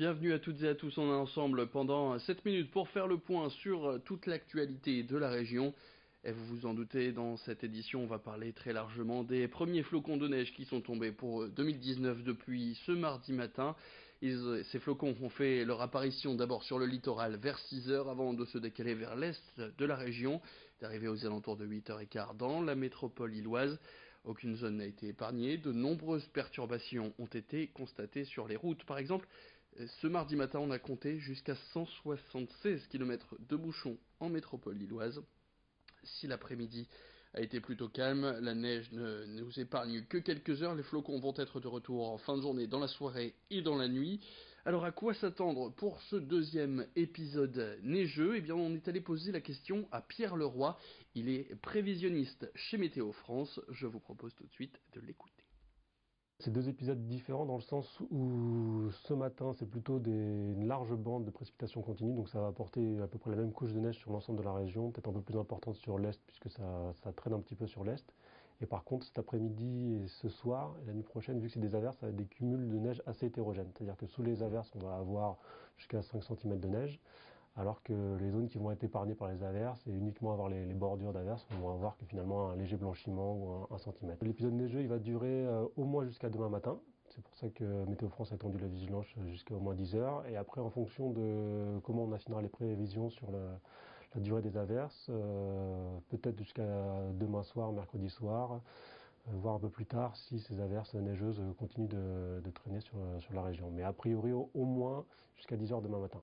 Bienvenue à toutes et à tous, on est ensemble pendant 7 minutes pour faire le point sur toute l'actualité de la région. Et vous vous en doutez, dans cette édition, on va parler très largement des premiers flocons de neige qui sont tombés pour 2019 depuis ce mardi matin. Ces flocons ont fait leur apparition d'abord sur le littoral vers 6 heures avant de se décaler vers l'est de la région, d'arriver aux alentours de 8h15 dans la métropole illoise. Aucune zone n'a été épargnée, de nombreuses perturbations ont été constatées sur les routes. Par exemple, ce mardi matin, on a compté jusqu'à 176 km de bouchons en métropole lilloise. Si l'après-midi a été plutôt calme, la neige ne nous épargne que quelques heures. Les flocons vont être de retour en fin de journée, dans la soirée et dans la nuit. Alors à quoi s'attendre pour ce deuxième épisode neigeux? Eh bien, on est allé poser la question à Pierre Leroy. Il est prévisionniste chez Météo France. Je vous propose tout de suite de l'écouter. C'est deux épisodes différents dans le sens où ce matin c'est plutôt une large bande de précipitations continues, donc ça va apporter à peu près la même couche de neige sur l'ensemble de la région, peut-être un peu plus importante sur l'est puisque ça traîne un petit peu sur l'est. Et par contre cet après-midi et ce soir et la nuit prochaine, vu que c'est des averses, ça va être des cumuls de neige assez hétérogènes, c'est-à-dire que sous les averses on va avoir jusqu'à 5 cm de neige, alors que les zones qui vont être épargnées par les averses et uniquement avoir les bordures d'averses, on va avoir que finalement un léger blanchiment ou un centimètre. L'épisode neigeux il va durer au moins jusqu'à demain matin. C'est pour ça que Météo France a étendu la vigilance jusqu'à au moins 10 heures. Et après, en fonction de comment on affinera les prévisions sur la durée des averses, peut-être jusqu'à demain soir, mercredi soir, voire un peu plus tard si ces averses neigeuses continuent de traîner sur la région. Mais a priori, au moins jusqu'à 10 heures demain matin.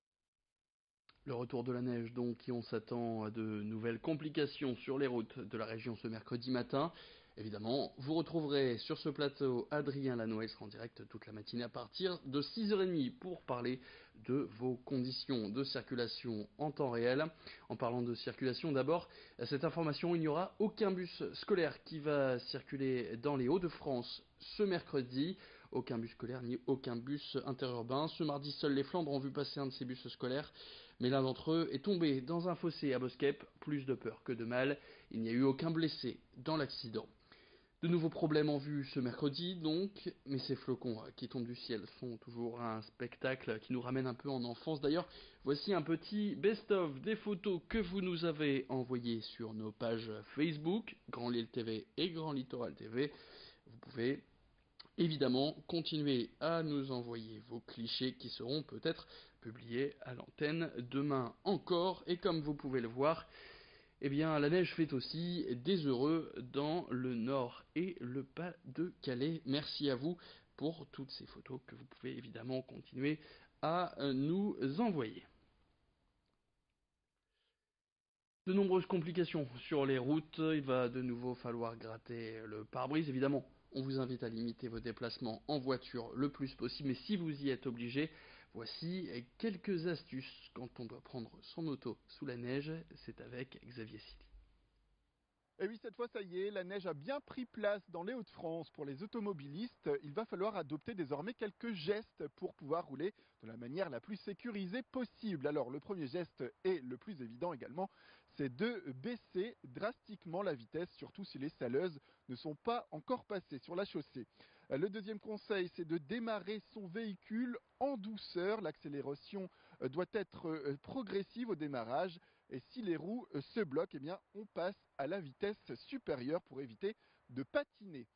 Le retour de la neige donc, et on s'attend à de nouvelles complications sur les routes de la région ce mercredi matin. Évidemment, vous retrouverez sur ce plateau Adrien Lanoë, sera en direct toute la matinée à partir de 6h30 pour parler de vos conditions de circulation en temps réel. En parlant de circulation d'abord, cette information, il n'y aura aucun bus scolaire qui va circuler dans les Hauts-de-France ce mercredi. Aucun bus scolaire ni aucun bus interurbain. Ce mardi, seuls les Flandres ont vu passer un de ces bus scolaires, mais l'un d'entre eux est tombé dans un fossé à Boskep, plus de peur que de mal. Il n'y a eu aucun blessé dans l'accident. De nouveaux problèmes en vue ce mercredi donc, mais ces flocons qui tombent du ciel sont toujours un spectacle qui nous ramène un peu en enfance. D'ailleurs, voici un petit best-of des photos que vous nous avez envoyées sur nos pages Facebook, Grand Lille TV et Grand Littoral TV. Vous pouvez évidemment continuez à nous envoyer vos clichés qui seront peut-être publiés à l'antenne demain encore. Et comme vous pouvez le voir, eh bien la neige fait aussi des heureux dans le Nord et le Pas-de-Calais. Merci à vous pour toutes ces photos que vous pouvez évidemment continuer à nous envoyer. De nombreuses complications sur les routes, il va de nouveau falloir gratter le pare-brise. Évidemment, on vous invite à limiter vos déplacements en voiture le plus possible, mais si vous y êtes obligé, voici quelques astuces quand on doit prendre son auto sous la neige. C'est avec Xavier Silly. Et oui, cette fois, ça y est, la neige a bien pris place dans les Hauts-de-France. Pour les automobilistes, il va falloir adopter désormais quelques gestes pour pouvoir rouler de la manière la plus sécurisée possible. Alors, le premier geste et le plus évident également, c'est de baisser drastiquement la vitesse, surtout si les saleuses ne sont pas encore passées sur la chaussée. Le deuxième conseil, c'est de démarrer son véhicule en douceur. L'accélération doit être progressive au démarrage. Et si les roues se bloquent, eh bien, on passe à la vitesse supérieure pour éviter de patiner.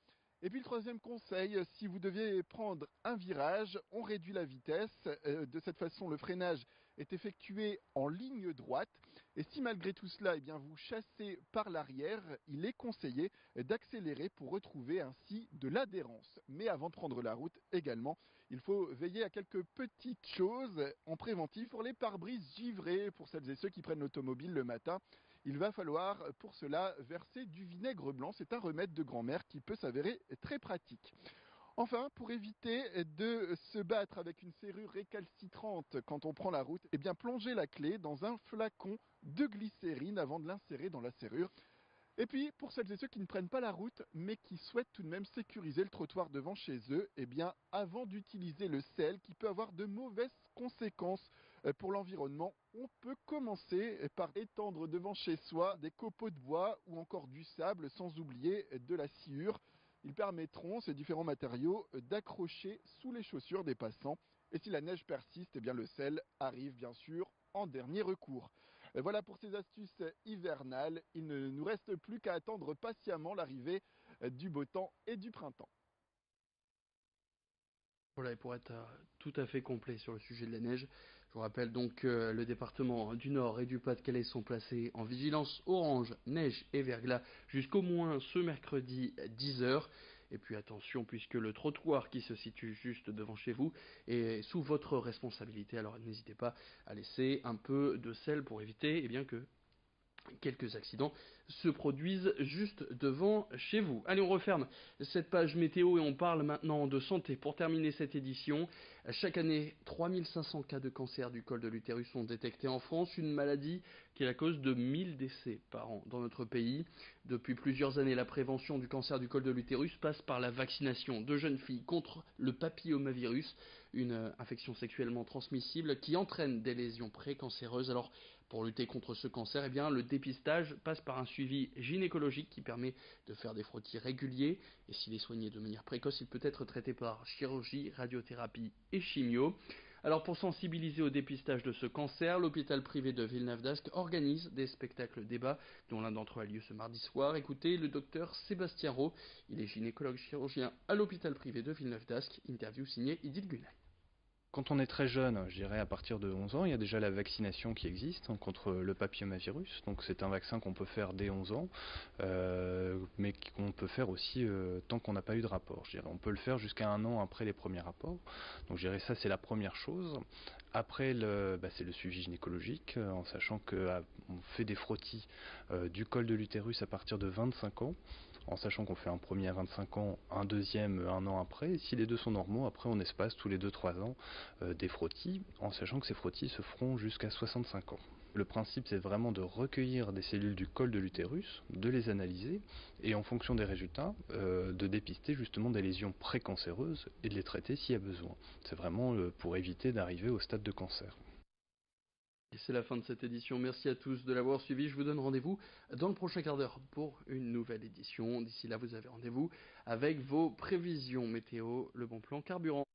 Et puis le troisième conseil, si vous deviez prendre un virage, on réduit la vitesse. De cette façon, le freinage est effectué en ligne droite. Et si malgré tout cela, eh bien, vous chassez par l'arrière, il est conseillé d'accélérer pour retrouver ainsi de l'adhérence. Mais avant de prendre la route également, il faut veiller à quelques petites choses en préventif pour les pare-brises givrés, pour celles et ceux qui prennent l'automobile le matin. Il va falloir pour cela verser du vinaigre blanc. C'est un remède de grand-mère qui peut s'avérer très pratique. Enfin, pour éviter de se battre avec une serrure récalcitrante quand on prend la route, eh bien plongez la clé dans un flacon de glycérine avant de l'insérer dans la serrure. Et puis, pour celles et ceux qui ne prennent pas la route, mais qui souhaitent tout de même sécuriser le trottoir devant chez eux, eh bien, avant d'utiliser le sel, qui peut avoir de mauvaises conséquences pour l'environnement, on peut commencer par étendre devant chez soi des copeaux de bois ou encore du sable, sans oublier de la sciure. Ils permettront, ces différents matériaux, d'accrocher sous les chaussures des passants Et si la neige persiste, eh bien le sel arrive bien sûr en dernier recours. Et voilà pour ces astuces hivernales. Il ne nous reste plus qu'à attendre patiemment l'arrivée du beau temps et du printemps. Voilà, et pour être tout à fait complet sur le sujet de la neige, je vous rappelle donc que le département du Nord et du Pas-de-Calais sont placés en vigilance orange, neige et verglas jusqu'au moins ce mercredi 10 h. Et puis attention, puisque le trottoir qui se situe juste devant chez vous est sous votre responsabilité, alors n'hésitez pas à laisser un peu de sel pour éviter que quelques accidents se produisent juste devant chez vous. Allez, on referme cette page météo et on parle maintenant de santé. Pour terminer cette édition, chaque année, 3500 cas de cancer du col de l'utérus sont détectés en France, une maladie qui est la cause de 1000 décès par an dans notre pays. Depuis plusieurs années, la prévention du cancer du col de l'utérus passe par la vaccination de jeunes filles contre le papillomavirus, une infection sexuellement transmissible qui entraîne des lésions précancéreuses. Alors, pour lutter contre ce cancer, le dépistage passe par un suivi gynécologique qui permet de faire des frottis réguliers. Et s'il est soigné de manière précoce, il peut être traité par chirurgie, radiothérapie et chimio. Alors pour sensibiliser au dépistage de ce cancer, l'hôpital privé de Villeneuve-d'Ascq organise des spectacles débats, dont l'un d'entre eux a lieu ce mardi soir. Écoutez le docteur Sébastien Rowe, il est gynécologue chirurgien à l'hôpital privé de Villeneuve-d'Ascq. Interview signée Idil Gunay. Quand on est très jeune, je dirais à partir de 11 ans, il y a déjà la vaccination qui existe contre le papillomavirus. Donc c'est un vaccin qu'on peut faire dès 11 ans, mais qu'on peut faire aussi tant qu'on n'a pas eu de rapport. Je dirais, on peut le faire jusqu'à 1 an après les premiers rapports. Donc je dirais ça c'est la première chose. Après, c'est le suivi gynécologique, en sachant qu'on fait des frottis du col de l'utérus à partir de 25 ans. En sachant qu'on fait un premier à 25 ans, un deuxième 1 an après, et si les deux sont normaux, après on espace tous les 2-3 ans des frottis, en sachant que ces frottis se feront jusqu'à 65 ans. Le principe c'est vraiment de recueillir des cellules du col de l'utérus, de les analyser, et en fonction des résultats, de dépister justement des lésions précancéreuses et de les traiter s'il y a besoin. C'est vraiment pour éviter d'arriver au stade de cancer. Et c'est la fin de cette édition. Merci à tous de l'avoir suivi. Je vous donne rendez-vous dans le prochain quart d'heure pour une nouvelle édition. D'ici là, vous avez rendez-vous avec vos prévisions météo, le bon plan carburant.